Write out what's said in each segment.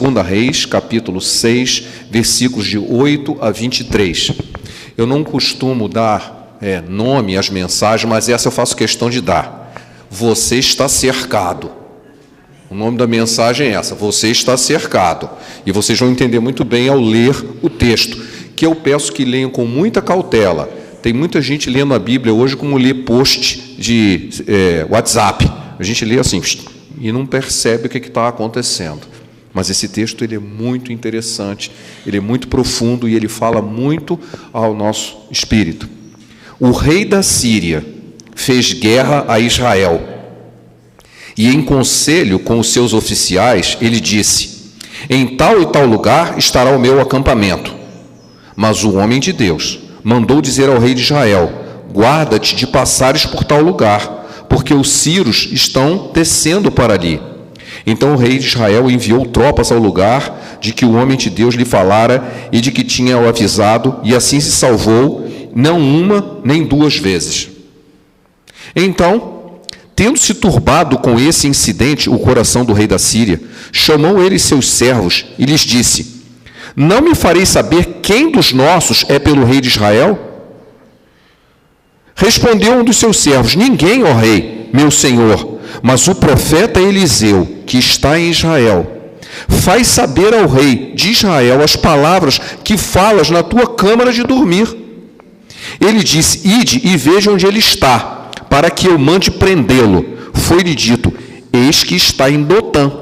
2 Reis, capítulo 6, versículos de 8 a 23. Eu não costumo dar nome às mensagens, mas essa eu faço questão de dar. Você está cercado. O nome da mensagem é essa, você está cercado. E vocês vão entender muito bem ao ler o texto, que eu peço que leiam com muita cautela. Tem muita gente lendo a Bíblia hoje como lê post de WhatsApp. A gente lê assim e não percebe o que está acontecendo. Mas esse texto ele é muito interessante, ele é muito profundo e ele fala muito ao nosso espírito. O rei da Síria fez guerra a Israel. E em conselho com os seus oficiais, ele disse: em tal e tal lugar estará o meu acampamento. Mas o homem de Deus mandou dizer ao rei de Israel: guarda-te de passares por tal lugar, porque os sírios estão descendo para ali. Então o rei de Israel enviou tropas ao lugar de que o homem de Deus lhe falara e de que tinha o avisado, e assim se salvou, não uma nem duas vezes. Então, tendo-se turbado com esse incidente o coração do rei da Síria, chamou ele seus servos e lhes disse: não me farei saber quem dos nossos é pelo rei de Israel? Respondeu um dos seus servos: ninguém, ó rei, meu senhor, mas o profeta Eliseu, que está em Israel. Faz saber ao rei de Israel as palavras que falas na tua câmara de dormir. Ele disse: ide e veja onde ele está, para que eu mande prendê-lo. Foi-lhe dito: eis que está em Dotã.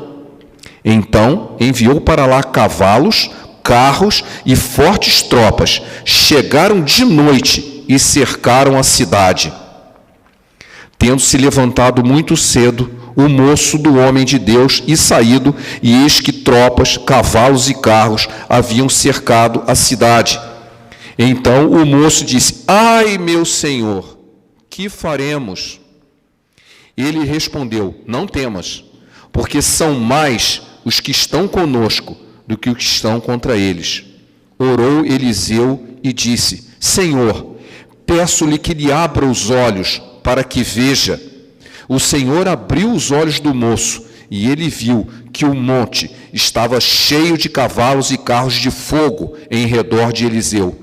Então enviou para lá cavalos, carros e fortes tropas. Chegaram de noite e cercaram a cidade. Tendo-se levantado muito cedo o moço do homem de Deus e saído, e eis que tropas, cavalos e carros haviam cercado a cidade. Então o moço disse: ai, meu senhor, que faremos? Ele respondeu: não temas, porque são mais os que estão conosco do que os que estão contra eles. Orou Eliseu e disse: Senhor, peço-lhe que lhe abra os olhos para que veja. O Senhor abriu os olhos do moço, e ele viu que o monte estava cheio de cavalos e carros de fogo em redor de Eliseu.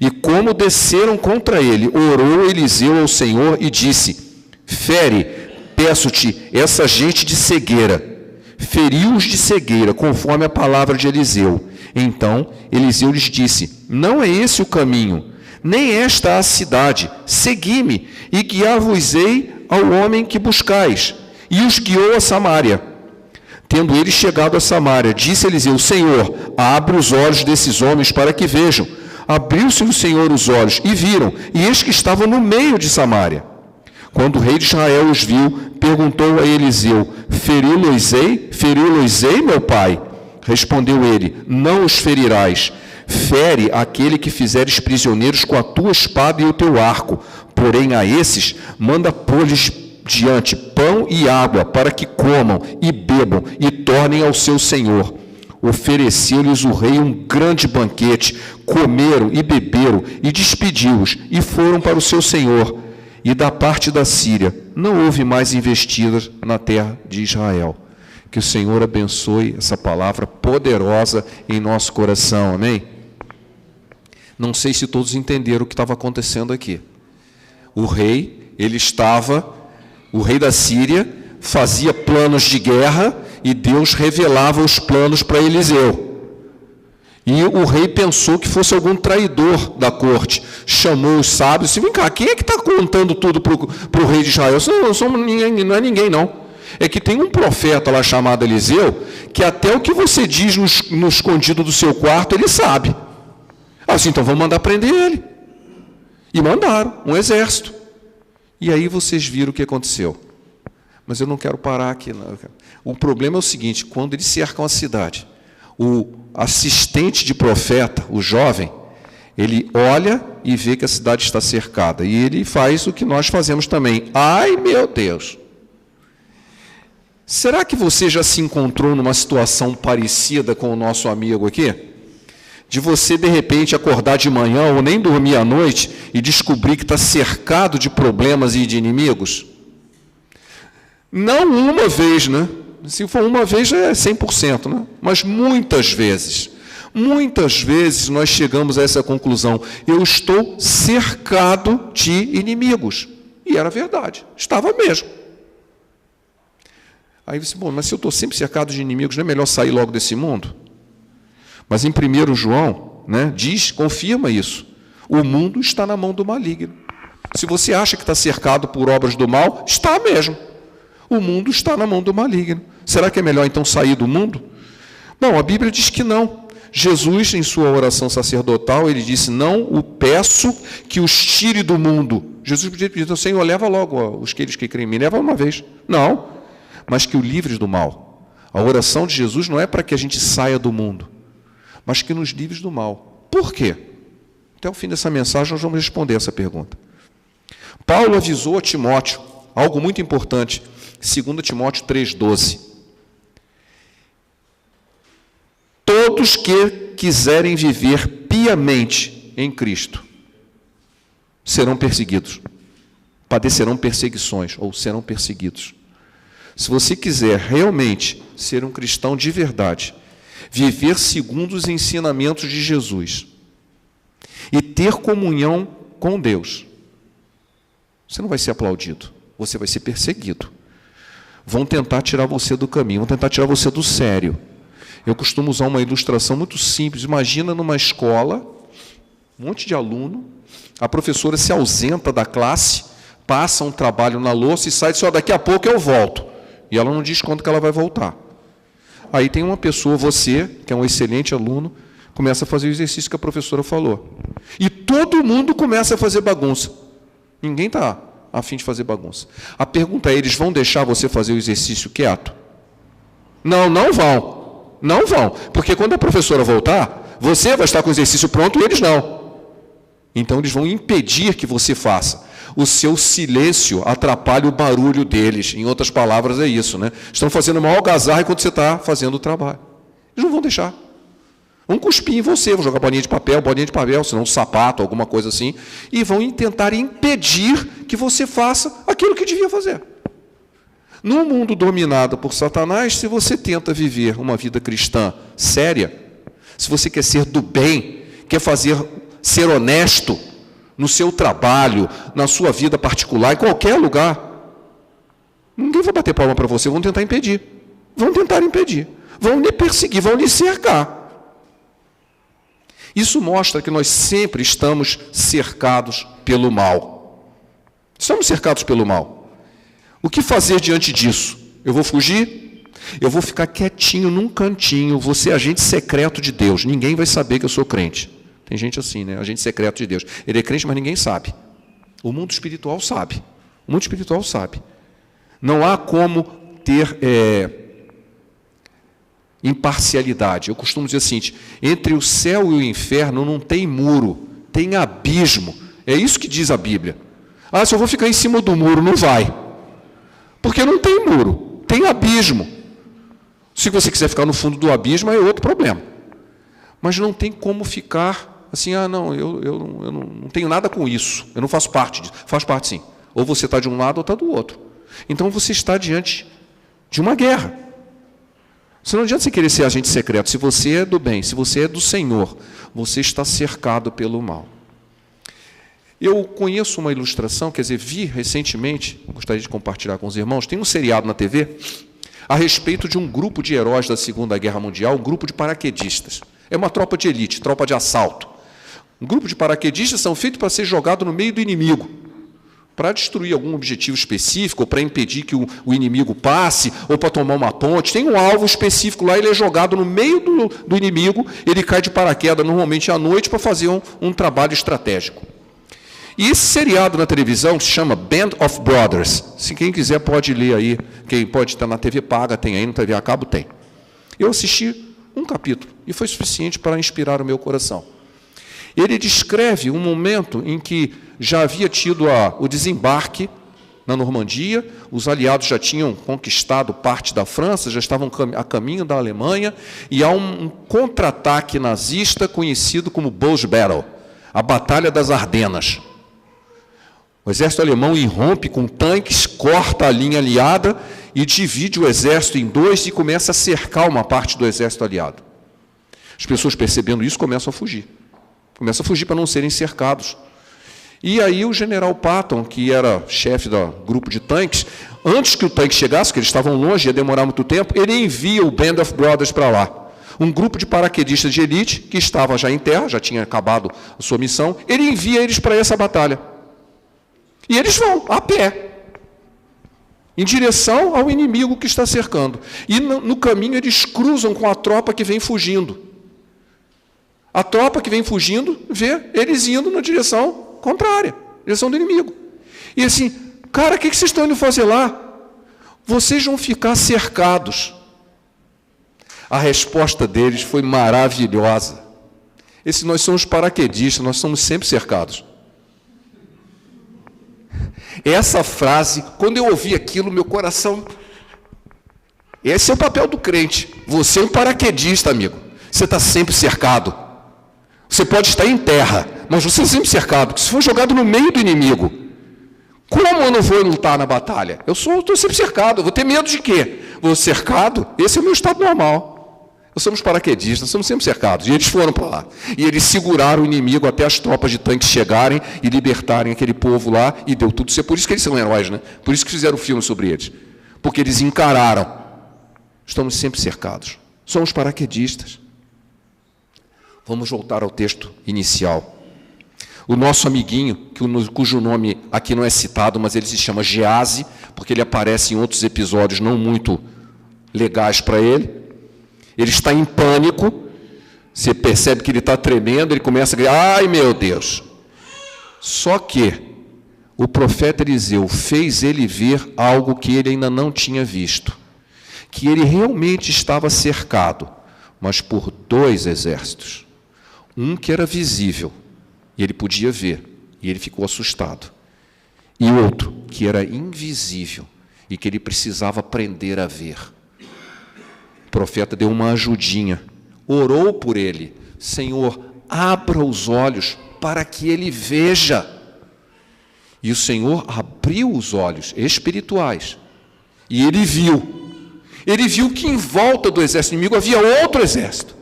E como desceram contra ele, orou Eliseu ao Senhor e disse: fere, peço-te, essa gente de cegueira. Feriu-os de cegueira, conforme a palavra de Eliseu. Então Eliseu lhes disse: não é esse o caminho, nem esta a cidade. Segui-me, e guiar-vos-ei ao homem que buscais. E os guiou a Samaria. Tendo eles chegado a Samaria, disse Eliseu: Senhor, abre os olhos desses homens para que vejam. Abriu-se o Senhor os olhos, e viram, e eis que estavam no meio de Samaria. Quando o rei de Israel os viu, perguntou a Eliseu: Feri-los-ei, meu pai? Respondeu ele: não os ferirás. Fere aquele que fizeres prisioneiros com a tua espada e o teu arco. Porém a esses manda pôr-lhes diante pão e água, para que comam e bebam e tornem ao seu senhor. Ofereceu-lhes o rei um grande banquete, comeram e beberam, e despediu-os, e foram para o seu senhor. E da parte da Síria não houve mais investidas na terra de Israel. Que o Senhor abençoe essa palavra poderosa em nosso coração, amém? Não sei se todos entenderam o que estava acontecendo aqui. O rei da Síria fazia planos de guerra e Deus revelava os planos para Eliseu. E o rei pensou que fosse algum traidor da corte. Chamou os sábios e disse: vem cá, quem é que está contando tudo para o rei de Israel? Não é ninguém, não. É que tem um profeta lá chamado Eliseu, que até o que você diz no escondido do seu quarto, ele sabe. Assim, então vamos mandar prender ele. E mandaram um exército. E aí vocês viram o que aconteceu. Mas eu não quero parar aqui, não. O problema é o seguinte: quando eles cercam a cidade, o assistente de profeta, o jovem, ele olha e vê que a cidade está cercada. E ele faz o que nós fazemos também. Ai, meu Deus! Será que você já se encontrou numa situação parecida com o nosso amigo aqui? De você, de repente, acordar de manhã ou nem dormir à noite e descobrir que está cercado de problemas e de inimigos? Não uma vez, né? Se for uma vez, já é 100%, né? Mas muitas vezes nós chegamos a essa conclusão: eu estou cercado de inimigos. E era verdade, estava mesmo. Aí você, bom, mas se eu estou sempre cercado de inimigos, não é melhor sair logo desse mundo? Mas em 1 João, né, confirma isso. O mundo está na mão do maligno. Se você acha que está cercado por obras do mal, está mesmo. O mundo está na mão do maligno. Será que é melhor então sair do mundo? Bom, a Bíblia diz que não. Jesus, em sua oração sacerdotal, ele disse: não o peço que os tire do mundo. Jesus podia pedir: Senhor, leva logo aqueles que creem em mim, leva uma vez. Não, mas que o livres do mal. A oração de Jesus não é para que a gente saia do mundo, mas que nos livres do mal. Por quê? Até o fim dessa mensagem nós vamos responder essa pergunta. Paulo avisou a Timóteo algo muito importante, 2 Timóteo 3,12. Todos que quiserem viver piamente em Cristo serão perseguidos, padecerão perseguições ou serão perseguidos. Se você quiser realmente ser um cristão de verdade, viver segundo os ensinamentos de Jesus e ter comunhão com Deus, você não vai ser aplaudido, você vai ser perseguido. Vão tentar tirar você do caminho, vão tentar tirar você do sério. Eu costumo usar uma ilustração muito simples. Imagina numa escola, um monte de aluno, a professora se ausenta da classe, passa um trabalho na louça e sai e diz: daqui a pouco eu volto. E ela não diz quando que ela vai voltar. Aí tem uma pessoa, você, que é um excelente aluno, começa a fazer o exercício que a professora falou. E todo mundo começa a fazer bagunça. Ninguém está a fim de fazer bagunça. A pergunta é: eles vão deixar você fazer o exercício quieto? Não, não vão. Não vão. Porque quando a professora voltar, você vai estar com o exercício pronto e eles não. Então eles vão impedir que você faça. O seu silêncio atrapalha o barulho deles. Em outras palavras, é isso, né? Estão fazendo uma algazarra enquanto você está fazendo o trabalho. Eles não vão deixar. Vão cuspir em você, vão jogar bolinha de papel, senão um sapato, alguma coisa assim, e vão tentar impedir que você faça aquilo que devia fazer. No mundo dominado por Satanás, se você tenta viver uma vida cristã séria, se você quer ser do bem, quer ser honesto no seu trabalho, na sua vida particular, em qualquer lugar, ninguém vai bater palma para você, vão tentar impedir. Vão tentar impedir. Vão lhe perseguir, vão lhe cercar. Isso mostra que nós sempre estamos cercados pelo mal. Estamos cercados pelo mal. O que fazer diante disso? Eu vou fugir? Eu vou ficar quietinho num cantinho, vou ser agente secreto de Deus. Ninguém vai saber que eu sou crente. Tem gente assim, né? Agente secreto de Deus. Ele é crente, mas ninguém sabe. O mundo espiritual sabe. O mundo espiritual sabe. Não há como ter imparcialidade. Eu costumo dizer assim: entre o céu e o inferno não tem muro, tem abismo. É isso que diz a Bíblia. Ah, se eu vou ficar em cima do muro, não vai. Porque não tem muro, tem abismo. Se você quiser ficar no fundo do abismo, é outro problema. Mas não tem como ficar assim: não, eu não tenho nada com isso, eu não faço parte disso. Faz parte sim. Ou você está de um lado ou está do outro. Então você está diante de uma guerra. Você não adianta você querer ser agente secreto. Se você é do bem, se você é do Senhor, você está cercado pelo mal. Eu conheço uma ilustração, vi recentemente, gostaria de compartilhar com os irmãos, tem um seriado na TV a respeito de um grupo de heróis da Segunda Guerra Mundial, um grupo de paraquedistas. É uma tropa de elite, tropa de assalto. Um grupo de paraquedistas são feitos para ser jogado no meio do inimigo, para destruir algum objetivo específico, ou para impedir que o inimigo passe, ou para tomar uma ponte. Tem um alvo específico lá, ele é jogado no meio do inimigo, ele cai de paraquedas, normalmente à noite, para fazer um trabalho estratégico. E esse seriado na televisão se chama Band of Brothers. Se quem quiser pode ler aí, quem pode estar na TV paga, tem aí, no TV a cabo tem. Eu assisti um capítulo, e foi suficiente para inspirar o meu coração. Ele descreve um momento em que já havia tido o desembarque na Normandia, os aliados já tinham conquistado parte da França, já estavam a caminho da Alemanha, e há um contra-ataque nazista conhecido como Bulge Battle, a Batalha das Ardenas. O exército alemão irrompe com tanques, corta a linha aliada e divide o exército em dois e começa a cercar uma parte do exército aliado. As pessoas, percebendo isso, começam a fugir. Começam a fugir para não serem cercados. E aí o general Patton, que era chefe do grupo de tanques, antes que o tanque chegasse, porque eles estavam longe, ia demorar muito tempo, ele envia o Band of Brothers para lá. Um grupo de paraquedistas de elite, que estava já em terra, já tinha acabado a sua missão, ele envia eles para essa batalha. E eles vão, a pé, em direção ao inimigo que está cercando. E no caminho eles cruzam com a tropa que vem fugindo. A tropa que vem fugindo vê eles indo na direção contrária, direção do inimigo. E assim, cara, o que vocês estão indo fazer lá? Vocês vão ficar cercados. A resposta deles foi maravilhosa. Nós somos paraquedistas, nós somos sempre cercados. Essa frase, quando eu ouvi aquilo, meu coração... Esse é o papel do crente. Você é um paraquedista, amigo. Você está sempre cercado. Você pode estar em terra, mas você é sempre cercado. Porque se for jogado no meio do inimigo, como eu não vou lutar na batalha? Eu estou sempre cercado. Eu vou ter medo de quê? Vou cercado? Esse é o meu estado normal. Nós somos paraquedistas, nós somos sempre cercados. E eles foram para lá. E eles seguraram o inimigo até as tropas de tanques chegarem e libertarem aquele povo lá. E deu tudo certo. Por isso que eles são heróis, né? Por isso que fizeram o filme sobre eles. Porque eles encararam. Estamos sempre cercados. Somos paraquedistas. Vamos voltar ao texto inicial. O nosso amiguinho, cujo nome aqui não é citado, mas ele se chama Gease, porque ele aparece em outros episódios não muito legais para ele. Ele está em pânico, você percebe que ele está tremendo, ele começa a gritar, ai meu Deus! Só que o profeta Eliseu fez ele ver algo que ele ainda não tinha visto, que ele realmente estava cercado, mas por dois exércitos. Um que era visível, e ele podia ver, e ele ficou assustado. E outro que era invisível, e que ele precisava aprender a ver. O profeta deu uma ajudinha, orou por ele. Senhor, abra os olhos para que ele veja. E o Senhor abriu os olhos espirituais. E ele viu. Ele viu que em volta do exército inimigo havia outro exército.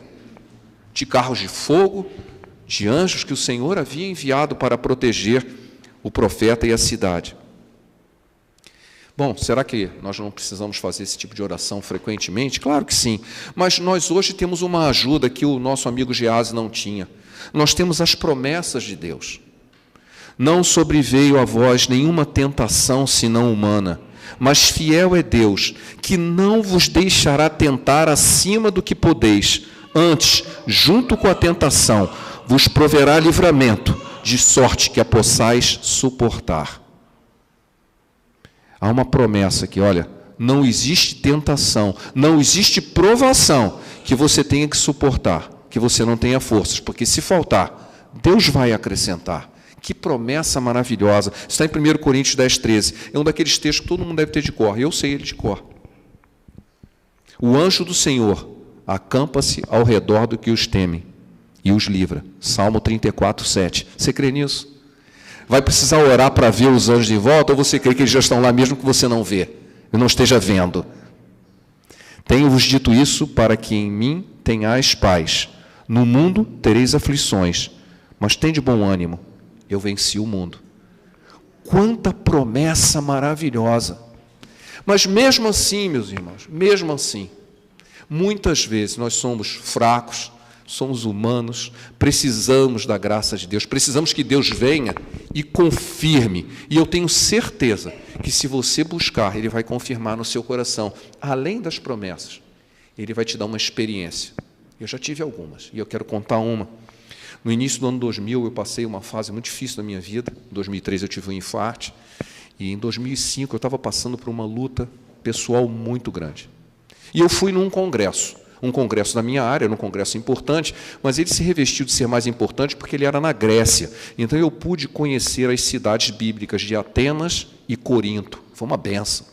De carros de fogo, de anjos que o Senhor havia enviado para proteger o profeta e a cidade. Bom, será que nós não precisamos fazer esse tipo de oração frequentemente? Claro que sim, mas nós hoje temos uma ajuda que o nosso amigo Gease não tinha. Nós temos as promessas de Deus. Não sobreveio a vós nenhuma tentação senão humana, mas fiel é Deus, que não vos deixará tentar acima do que podeis. Antes, junto com a tentação, vos proverá livramento, de sorte que a possais suportar. Há uma promessa aqui, olha, não existe tentação, não existe provação que você tenha que suportar, que você não tenha forças, porque se faltar, Deus vai acrescentar. Que promessa maravilhosa. Está em 1 Coríntios 10, 13. É um daqueles textos que todo mundo deve ter de cor. Eu sei ele de cor. O anjo do Senhor acampa-se ao redor do que os temem e os livra. Salmo 34, 7. Você crê nisso? Vai precisar orar para ver os anjos de volta, ou você crê que eles já estão lá mesmo que você não vê, e não esteja vendo? Tenho-vos dito isso para que em mim tenhais paz. No mundo tereis aflições, mas tende bom ânimo, eu venci o mundo. Quanta promessa maravilhosa! Mas mesmo assim, meus irmãos, mesmo assim, muitas vezes nós somos fracos, somos humanos, precisamos da graça de Deus, precisamos que Deus venha e confirme. E eu tenho certeza que se você buscar, Ele vai confirmar no seu coração, além das promessas, Ele vai te dar uma experiência. Eu já tive algumas, e eu quero contar uma. No início do ano 2000, eu passei uma fase muito difícil da minha vida. Em 2003 eu tive um infarto, e em 2005 eu estava passando por uma luta pessoal muito grande. E eu fui num congresso da minha área, num congresso importante, mas ele se revestiu de ser mais importante porque ele era na Grécia. Então eu pude conhecer as cidades bíblicas de Atenas e Corinto. Foi uma benção.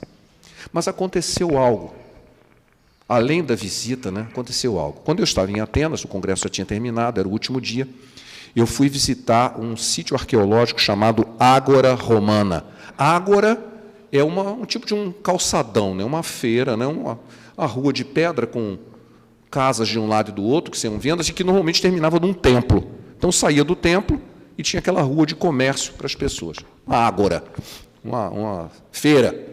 Mas aconteceu algo. Além da visita, né, aconteceu algo. Quando eu estava em Atenas, o congresso já tinha terminado, era o último dia, eu fui visitar um sítio arqueológico chamado Ágora Romana. Ágora é um tipo de um calçadão, né? Uma feira, né? Uma rua de pedra com casas de um lado e do outro, que são vendas, e que normalmente terminava num templo. Então, saía do templo e tinha aquela rua de comércio para as pessoas. Uma ágora, uma feira.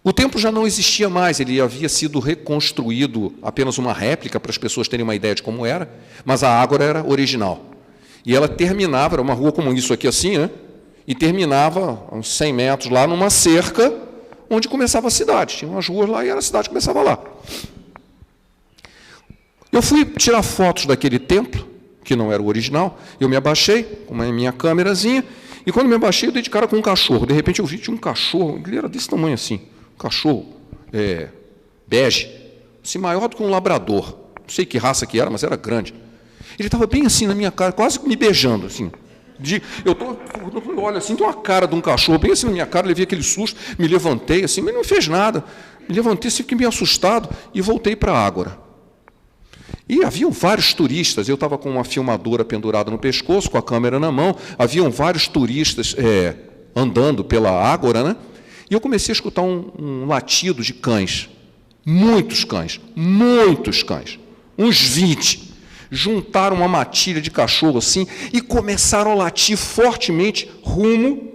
O templo já não existia mais, ele havia sido reconstruído, apenas uma réplica, para as pessoas terem uma ideia de como era, mas a ágora era original. E ela terminava, era uma rua como isso aqui assim, né? E terminava, uns 100 metros lá, numa cerca, onde começava a cidade. Tinha umas ruas lá e a cidade começava lá. Eu fui tirar fotos daquele templo, que não era o original, eu me abaixei com a minha câmerazinha, e quando me abaixei, eu dei de cara com um cachorro. De repente eu vi, tinha um cachorro, ele era desse tamanho assim, um cachorro bege, assim, maior do que um labrador. Não sei que raça que era, mas era grande. Ele estava bem assim na minha cara, quase me beijando, assim. Eu olho assim, tem uma cara de um cachorro bem assim na minha cara, levei aquele susto, me levantei assim, mas não fez nada. Me levantei, assim, fiquei meio assustado e voltei para a ágora. E haviam vários turistas, eu estava com uma filmadora pendurada no pescoço, com a câmera na mão, haviam vários turistas andando pela ágora, né? E eu comecei a escutar um latido de cães, muitos cães, uns 20. Juntaram uma matilha de cachorro assim e começaram a latir fortemente rumo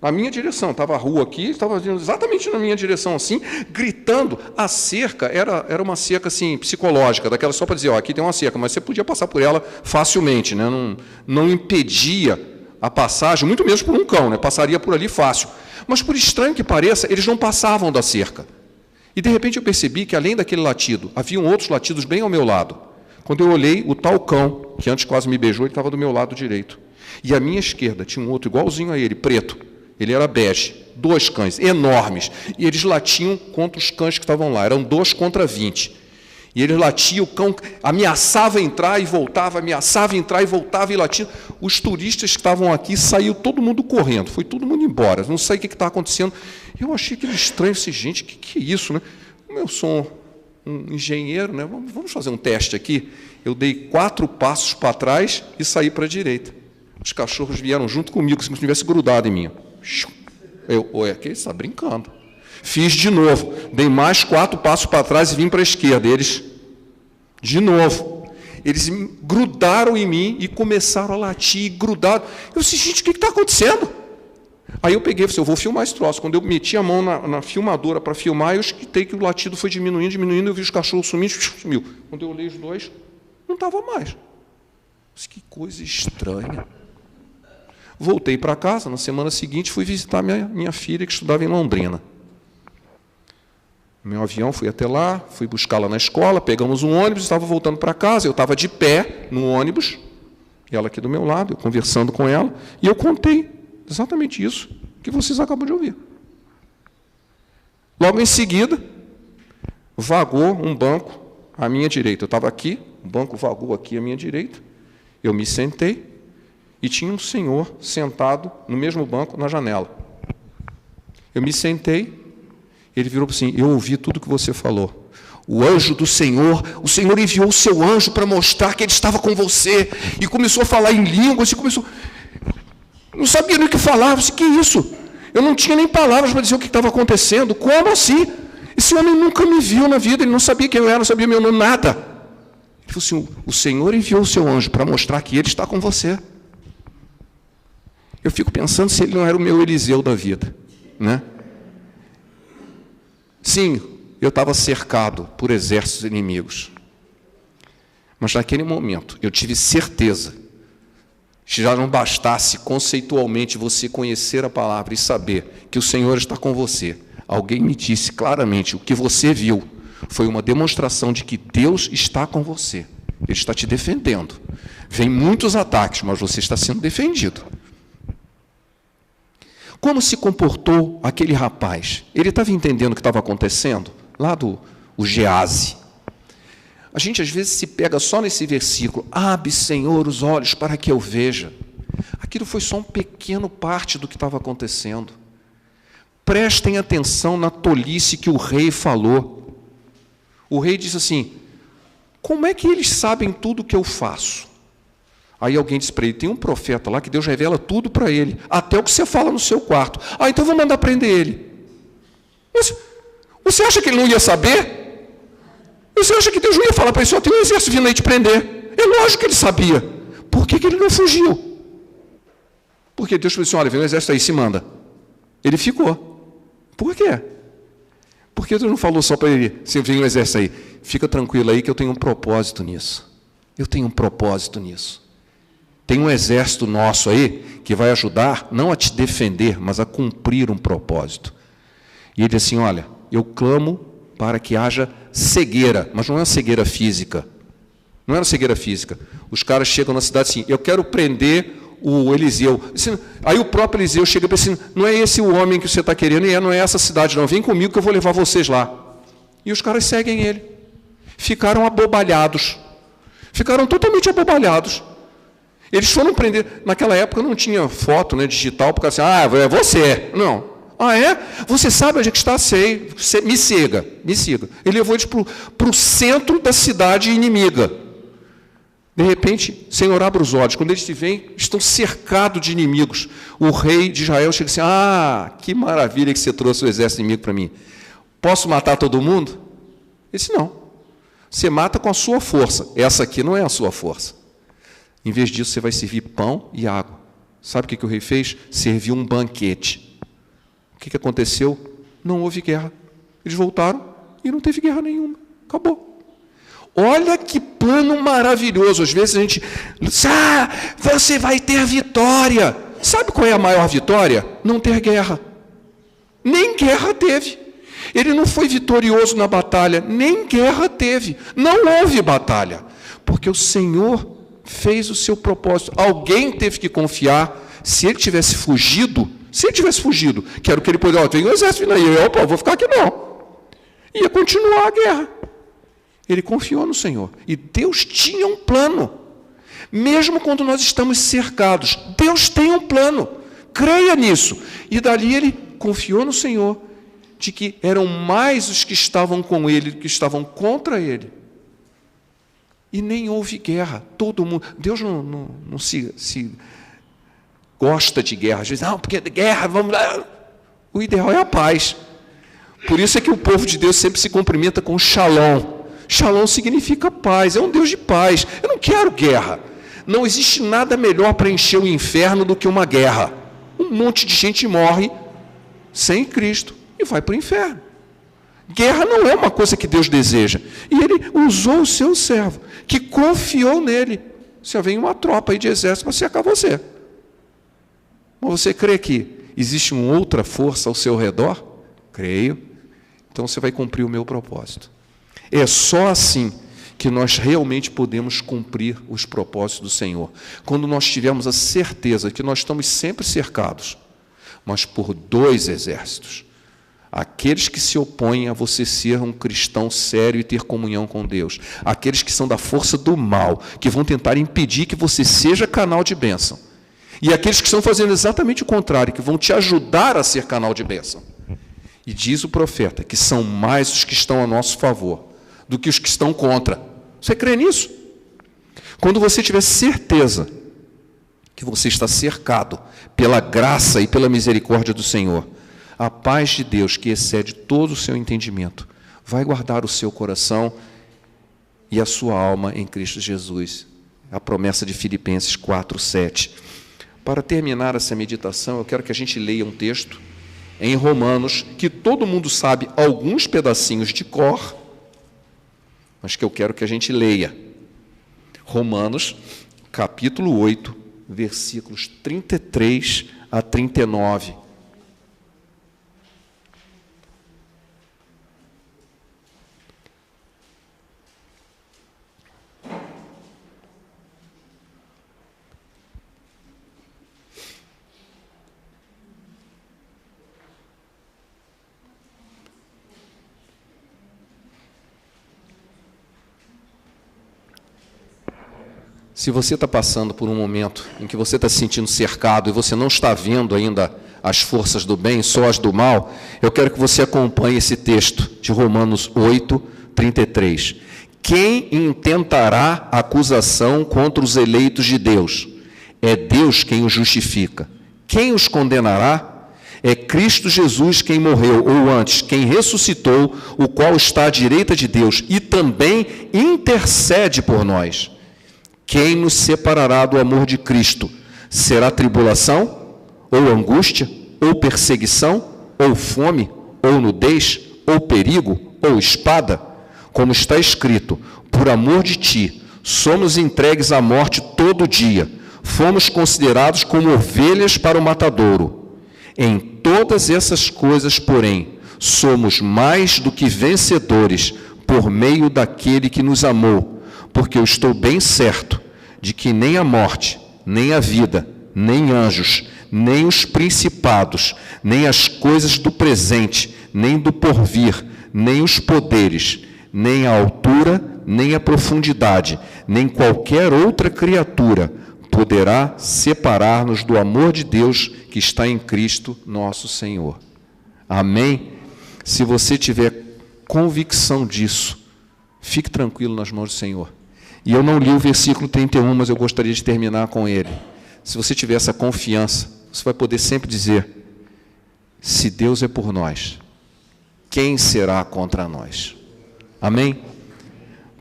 à minha direção. Estava a rua aqui, estava vindo exatamente na minha direção assim, gritando. A cerca era uma cerca assim, psicológica, daquela só para dizer, ó, aqui tem uma cerca, mas você podia passar por ela facilmente, né? Não impedia a passagem, muito menos por um cão, né? Passaria por ali fácil. Mas, por estranho que pareça, eles não passavam da cerca. E, de repente, eu percebi que, além daquele latido, haviam outros latidos bem ao meu lado. Quando eu olhei, o tal cão, que antes quase me beijou, ele estava do meu lado direito. E à minha esquerda tinha um outro igualzinho a ele, preto. Ele era bege, 2 cães, enormes. E eles latiam contra os cães que estavam lá. Eram 2 contra 20. E eles latiam, o cão ameaçava entrar e voltava, ameaçava entrar e voltava e latia. Os turistas que estavam aqui, saiu todo mundo correndo, foi todo mundo embora. Não sei o que está acontecendo. Eu achei aquilo estranho, assim, gente, o que é isso, né? Como eu sou um engenheiro, né? Vamos fazer um teste aqui. Eu dei 4 passos para trás e saí para a direita. Os cachorros vieram junto comigo, como se tivesse grudado em mim. Que está brincando. Fiz de novo, dei mais 4 passos para trás e vim para a esquerda. Eles, de novo, eles grudaram em mim e começaram a latir, grudaram. Eu disse, gente, o que está acontecendo? Aí eu peguei e falei, eu vou filmar esse troço. Quando eu meti a mão na filmadora para filmar, eu escutei que o latido foi diminuindo, eu vi os cachorros sumindo, sumiu. Quando eu olhei os 2, não estava mais. Mas que coisa estranha. Voltei para casa, na semana seguinte, fui visitar minha filha, que estudava em Londrina. Meu avião, fui até lá, fui buscá-la na escola, pegamos um ônibus, estava voltando para casa, eu estava de pé no ônibus, e ela aqui do meu lado, eu conversando com ela, e eu contei exatamente isso que vocês acabam de ouvir. Logo em seguida, vagou um banco à minha direita. Eu estava aqui, o banco vagou aqui à minha direita, eu me sentei, e tinha um senhor sentado no mesmo banco na janela. Eu me sentei, ele virou assim, eu ouvi tudo que você falou. O anjo do Senhor, o Senhor enviou o seu anjo para mostrar que ele estava com você. E começou a falar em línguas, e começou... Não sabia nem o que falava, eu disse, que isso? Eu não tinha nem palavras para dizer o que estava acontecendo. Como assim? Esse homem nunca me viu na vida, ele não sabia quem eu era, não sabia meu nome, nada. Ele falou assim, o Senhor enviou o seu anjo para mostrar que ele está com você. Eu fico pensando se ele não era o meu Eliseu da vida, né? Sim, eu estava cercado por exércitos inimigos. Mas naquele momento, eu tive certeza, se já não bastasse conceitualmente você conhecer a palavra e saber que o Senhor está com você, alguém me disse claramente, o que você viu foi uma demonstração de que Deus está com você. Ele está te defendendo. Vem muitos ataques, mas você está sendo defendido. Como se comportou aquele rapaz? Ele estava entendendo o que estava acontecendo? Lá do Gease. A gente, às vezes, se pega só nesse versículo. Abre, Senhor, os olhos para que eu veja. Aquilo foi só uma pequena parte do que estava acontecendo. Prestem atenção na tolice que o rei falou. O rei disse assim, como é que eles sabem tudo o que eu faço? Aí alguém disse para ele, tem um profeta lá que Deus revela tudo para ele, até o que você fala no seu quarto. Então eu vou mandar prender ele. Mas você acha que ele não ia saber? Você acha que Deus não ia falar para ele, só tem um exército vindo aí te prender? É lógico que ele sabia. Por que ele não fugiu? Porque Deus falou assim, olha, vem um exército aí, se manda. Ele ficou. Por quê? Porque Deus não falou só para ele, se vem um exército aí, fica tranquilo aí que eu tenho um propósito nisso. Eu tenho um propósito nisso. Tem um exército nosso aí que vai ajudar, não a te defender, mas a cumprir um propósito. E ele disse assim, olha, eu clamo para que haja cegueira, mas não é uma cegueira física. Não é uma cegueira física. Os caras chegam na cidade assim, eu quero prender o Eliseu. Aí o próprio Eliseu chega e pensa assim, não é esse o homem que você está querendo, não é essa cidade não, vem comigo que eu vou levar vocês lá. E os caras seguem ele. Ficaram abobalhados. Ficaram totalmente abobalhados. Eles foram prender. Naquela época não tinha foto, né, digital, porque assim, é você. Não. É? Você sabe onde é que está? Sei. Me siga. Ele levou eles para o centro da cidade inimiga. De repente, Senhor, abre os olhos. Quando eles te veem, estão cercados de inimigos. O rei de Israel chega assim, que maravilha que você trouxe o exército inimigo para mim. Posso matar todo mundo? Ele disse, não. Você mata com a sua força. Essa aqui não é a sua força. Em vez disso, você vai servir pão e água. Sabe o que o rei fez? Serviu um banquete. O que aconteceu? Não houve guerra. Eles voltaram e não teve guerra nenhuma. Acabou. Olha que plano maravilhoso. Às vezes a gente... você vai ter vitória. Sabe qual é a maior vitória? Não ter guerra. Nem guerra teve. Ele não foi vitorioso na batalha. Nem guerra teve. Não houve batalha. Porque o Senhor fez o seu propósito. Alguém teve que confiar. Se ele tivesse fugido, quero que ele pudesse, tem um exército vindo aí, eu vou ficar aqui não. Ia continuar a guerra. Ele confiou no Senhor. E Deus tinha um plano. Mesmo quando nós estamos cercados, Deus tem um plano. Creia nisso. E dali ele confiou no Senhor, de que eram mais os que estavam com ele, que estavam contra ele. E nem houve guerra. Todo mundo... Deus não se gosta de guerra. Às vezes, porque guerra, vamos lá. O ideal é a paz. Por isso é que o povo de Deus sempre se cumprimenta com shalom. Shalom significa paz. É um Deus de paz. Eu não quero guerra. Não existe nada melhor para encher o inferno do que uma guerra. Um monte de gente morre sem Cristo e vai para o inferno. Guerra não é uma coisa que Deus deseja. E ele usou o seu servo, que confiou nele. Se vem uma tropa aí de exército para cercar você. Mas você crê que existe uma outra força ao seu redor? Creio. Então você vai cumprir o meu propósito. É só assim que nós realmente podemos cumprir os propósitos do Senhor. Quando nós tivermos a certeza que nós estamos sempre cercados, mas por dois exércitos. Aqueles que se opõem a você ser um cristão sério e ter comunhão com Deus. Aqueles que são da força do mal, que vão tentar impedir que você seja canal de bênção. E aqueles que estão fazendo exatamente o contrário, que vão te ajudar a ser canal de bênção. E diz o profeta que são mais os que estão a nosso favor do que os que estão contra. Você crê nisso? Quando você tiver certeza que você está cercado pela graça e pela misericórdia do Senhor, a paz de Deus, que excede todo o seu entendimento, vai guardar o seu coração e a sua alma em Cristo Jesus. A promessa de Filipenses 4:7. Para terminar essa meditação, eu quero que a gente leia um texto em Romanos, que todo mundo sabe alguns pedacinhos de cor, mas que eu quero que a gente leia. Romanos, capítulo 8, versículos 33 a 39. Se você está passando por um momento em que você está se sentindo cercado e você não está vendo ainda as forças do bem, só as do mal, eu quero que você acompanhe esse texto de Romanos 8, 33. Quem intentará acusação contra os eleitos de Deus? É Deus quem os justifica. Quem os condenará? É Cristo Jesus quem morreu, ou antes, quem ressuscitou, o qual está à direita de Deus e também intercede por nós. Quem nos separará do amor de Cristo? Será tribulação, ou angústia, ou perseguição, ou fome, ou nudez, ou perigo, ou espada? Como está escrito, por amor de ti, somos entregues à morte todo dia, fomos considerados como ovelhas para o matadouro. Em todas essas coisas, porém, somos mais do que vencedores por meio daquele que nos amou, porque eu estou bem certo de que nem a morte, nem a vida, nem anjos, nem os principados, nem as coisas do presente, nem do porvir, nem os poderes, nem a altura, nem a profundidade, nem qualquer outra criatura poderá separar-nos do amor de Deus que está em Cristo nosso Senhor. Amém? Se você tiver convicção disso, fique tranquilo nas mãos do Senhor. E eu não li o versículo 31, mas eu gostaria de terminar com ele. Se você tiver essa confiança, você vai poder sempre dizer, se Deus é por nós, quem será contra nós? Amém?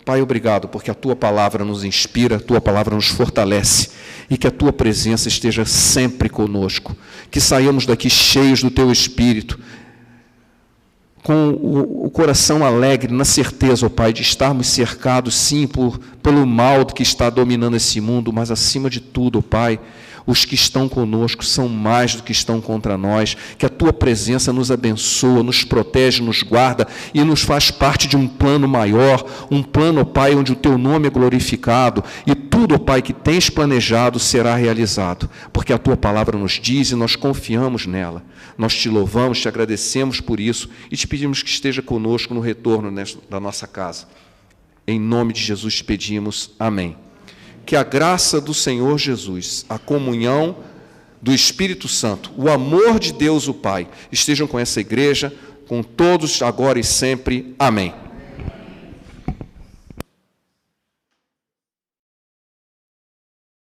Pai, obrigado, porque a Tua palavra nos inspira, a Tua palavra nos fortalece, e que a Tua presença esteja sempre conosco, que saiamos daqui cheios do Teu Espírito, com o coração alegre, na certeza, ó Pai, de estarmos cercados, sim, pelo mal que está dominando esse mundo, mas acima de tudo, ó Pai, os que estão conosco são mais do que estão contra nós, que a Tua presença nos abençoa, nos protege, nos guarda e nos faz parte de um plano maior, um plano, ó Pai, onde o Teu nome é glorificado e tudo, ó Pai, que tens planejado será realizado, porque a Tua palavra nos diz e nós confiamos nela. Nós Te louvamos, Te agradecemos por isso e Te pedimos que esteja conosco no retorno da nossa casa. Em nome de Jesus Te pedimos. Amém. Que a graça do Senhor Jesus, a comunhão do Espírito Santo, o amor de Deus o Pai, estejam com essa igreja, com todos agora e sempre. Amém.